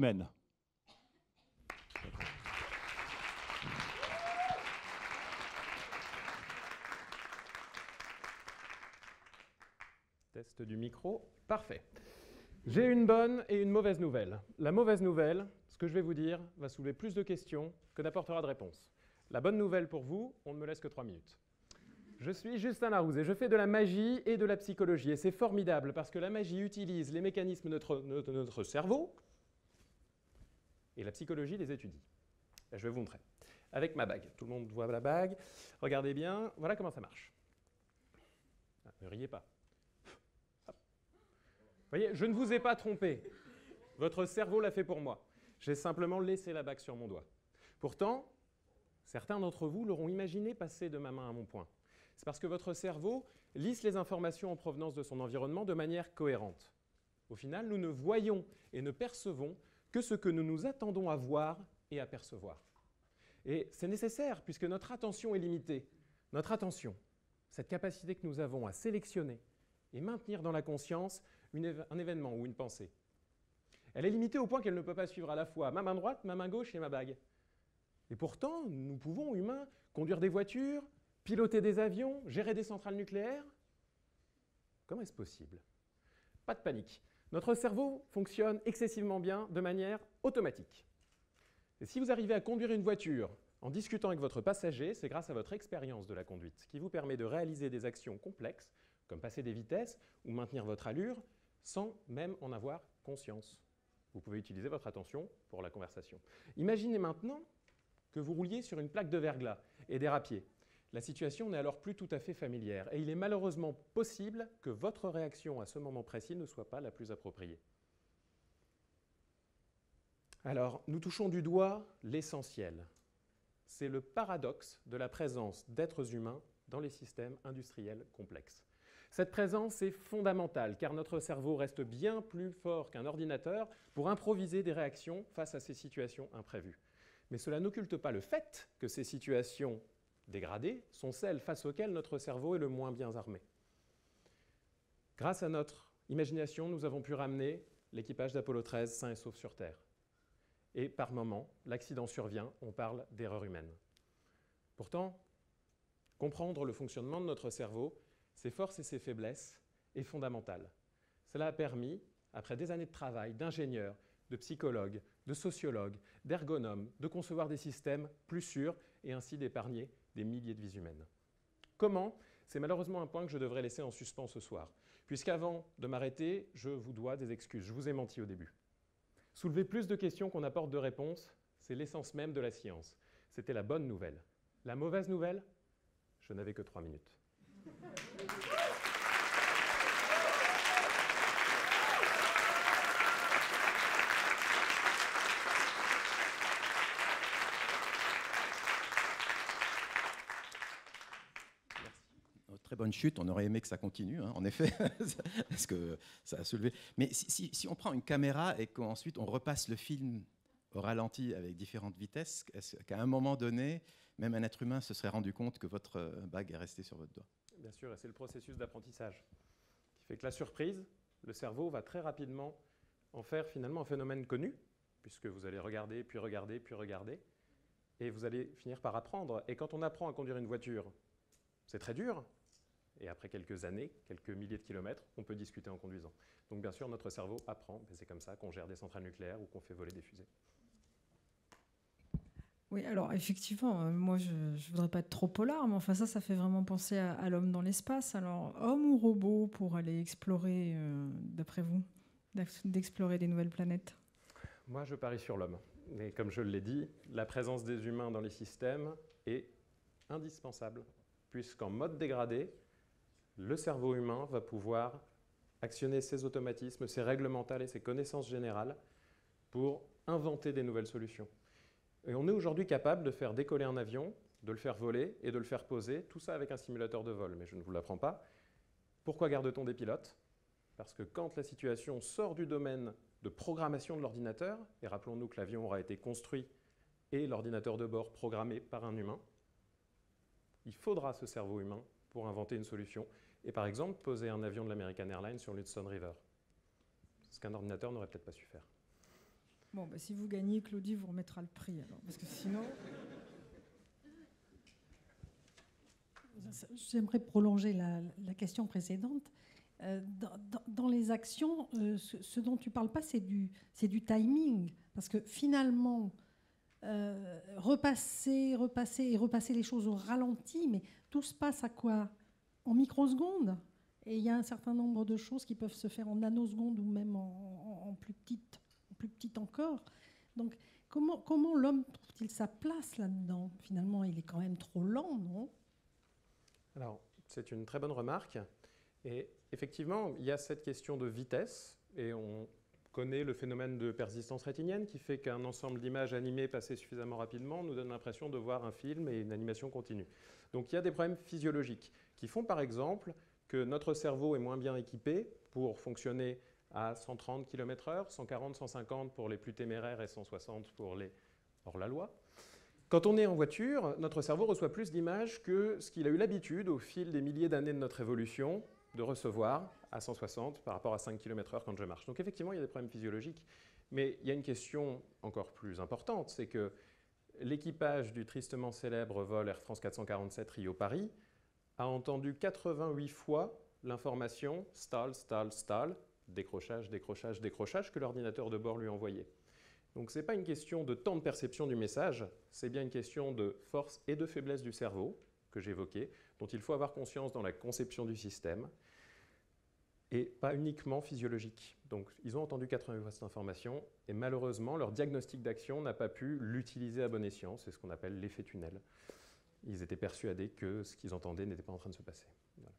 humaine. Test du micro, parfait. J'ai une bonne et une mauvaise nouvelle. La mauvaise nouvelle, ce que je vais vous dire, va soulever plus de questions que n'apportera de réponses. La bonne nouvelle pour vous, on ne me laisse que 3 minutes. Je suis Justin Larouze et je fais de la magie et de la psychologie. Et c'est formidable parce que la magie utilise les mécanismes de notre cerveau et la psychologie les étudie. Et je vais vous montrer. Avec ma bague. Tout le monde voit la bague. Regardez bien, voilà comment ça marche. Ah, ne riez pas. Vous voyez, je ne vous ai pas trompé. Votre cerveau l'a fait pour moi. J'ai simplement laissé la bague sur mon doigt. Pourtant, certains d'entre vous l'auront imaginé passer de ma main à mon poing. C'est parce que votre cerveau lisse les informations en provenance de son environnement de manière cohérente. Au final, nous ne voyons et ne percevons que ce que nous nous attendons à voir et à percevoir. Et c'est nécessaire puisque notre attention est limitée. Notre attention, cette capacité que nous avons à sélectionner et maintenir dans la conscience un événement ou une pensée. Elle est limitée au point qu'elle ne peut pas suivre à la fois ma main droite, ma main gauche et ma bague. Et pourtant, nous pouvons, humains, conduire des voitures, piloter des avions, gérer des centrales nucléaires. Comment est-ce possible? Pas de panique. Notre cerveau fonctionne excessivement bien de manière automatique. Et si vous arrivez à conduire une voiture en discutant avec votre passager, c'est grâce à votre expérience de la conduite qui vous permet de réaliser des actions complexes, comme passer des vitesses ou maintenir votre allure, sans même en avoir conscience. Vous pouvez utiliser votre attention pour la conversation. Imaginez maintenant que vous rouliez sur une plaque de verglas et dérapiez. La situation n'est alors plus tout à fait familière et il est malheureusement possible que votre réaction à ce moment précis ne soit pas la plus appropriée. Alors, nous touchons du doigt l'essentiel. C'est le paradoxe de la présence d'êtres humains dans les systèmes industriels complexes. Cette présence est fondamentale car notre cerveau reste bien plus fort qu'un ordinateur pour improviser des réactions face à ces situations imprévues. Mais cela n'occulte pas le fait que ces situations dégradées sont celles face auxquelles notre cerveau est le moins bien armé. Grâce à notre imagination, nous avons pu ramener l'équipage d'Apollo 13 sain et sauf sur Terre. Et par moment, l'accident survient, on parle d'erreur humaine. Pourtant, comprendre le fonctionnement de notre cerveau, ses forces et ses faiblesses, est fondamental. Cela a permis, après des années de travail, d'ingénieurs, de psychologues, de sociologues, d'ergonomes, de concevoir des systèmes plus sûrs et ainsi d'épargner des milliers de vies humaines. Comment? C'est malheureusement un point que je devrais laisser en suspens ce soir, puisqu'avant de m'arrêter, je vous dois des excuses. Je vous ai menti au début. Soulever plus de questions qu'on apporte de réponses, c'est l'essence même de la science. C'était la bonne nouvelle. La mauvaise nouvelle? Je n'avais que 3 minutes. Très bonne chute, on aurait aimé que ça continue, hein, en effet, parce que ça a soulevé. Mais si on prend une caméra et qu'ensuite on repasse le film au ralenti avec différentes vitesses, est-ce qu'à un moment donné, même un être humain se serait rendu compte que votre bague est restée sur votre doigt? Bien sûr, et c'est le processus d'apprentissage qui fait que la surprise, le cerveau va très rapidement en faire finalement un phénomène connu, puisque vous allez regarder, puis regarder, puis regarder, et vous allez finir par apprendre. Et quand on apprend à conduire une voiture, c'est très dur. Et après quelques années, quelques milliers de kilomètres, on peut discuter en conduisant. Donc bien sûr, notre cerveau apprend, et c'est comme ça qu'on gère des centrales nucléaires ou qu'on fait voler des fusées. Oui, alors effectivement, moi je ne voudrais pas être trop polar, mais enfin ça fait vraiment penser à l'homme dans l'espace. Alors, homme ou robot pour aller explorer, d'après vous, d'explorer des nouvelles planètes? Moi, je parie sur l'homme. Mais comme je l'ai dit, la présence des humains dans les systèmes est indispensable, puisqu'en mode dégradé, le cerveau humain va pouvoir actionner ses automatismes, ses règles mentales et ses connaissances générales pour inventer des nouvelles solutions. Et on est aujourd'hui capable de faire décoller un avion, de le faire voler et de le faire poser, tout ça avec un simulateur de vol, mais je ne vous l'apprends pas. Pourquoi garde-t-on des pilotes? Parce que quand la situation sort du domaine de programmation de l'ordinateur, et rappelons-nous que l'avion aura été construit et l'ordinateur de bord programmé par un humain, il faudra ce cerveau humain pour inventer une solution. Et par exemple, poser un avion de l'American Airlines sur l'Hudson River. Ce qu'un ordinateur n'aurait peut-être pas su faire. Bon, bah, si vous gagnez, Claudie vous remettra le prix, alors, parce que sinon... J'aimerais prolonger la question précédente. Dans les actions, ce dont tu ne parles pas, c'est du timing. Parce que finalement, repasser les choses au ralenti, mais tout se passe à quoi? En microsecondes. Et il y a un certain nombre de choses qui peuvent se faire en nanosecondes ou même en plus petite encore. Donc, comment l'homme trouve-t-il sa place là-dedans? Finalement, il est quand même trop lent, non? Alors, c'est une très bonne remarque. Et effectivement, il y a cette question de vitesse, et on connaît le phénomène de persistance rétinienne qui fait qu'un ensemble d'images animées passées suffisamment rapidement nous donne l'impression de voir un film et une animation continue. Donc il y a des problèmes physiologiques qui font par exemple que notre cerveau est moins bien équipé pour fonctionner à 130 km/h, 140, 150 pour les plus téméraires et 160 pour les hors-la-loi. Quand on est en voiture, notre cerveau reçoit plus d'images que ce qu'il a eu l'habitude au fil des milliers d'années de notre évolution de recevoir à 160 par rapport à 5 km/h quand je marche. Donc effectivement, il y a des problèmes physiologiques. Mais il y a une question encore plus importante, c'est que l'équipage du tristement célèbre vol Air France 447 Rio-Paris a entendu 88 fois l'information « stall, stall, stall », décrochage, décrochage, décrochage, que l'ordinateur de bord lui envoyait. Donc ce n'est pas une question de temps de perception du message, c'est bien une question de force et de faiblesse du cerveau, que j'évoquais, dont il faut avoir conscience dans la conception du système, et pas uniquement physiologique. Donc ils ont entendu 88 fois cette information, et malheureusement, leur diagnostic d'action n'a pas pu l'utiliser à bon escient, c'est ce qu'on appelle l'effet tunnel. Ils étaient persuadés que ce qu'ils entendaient n'était pas en train de se passer. Voilà.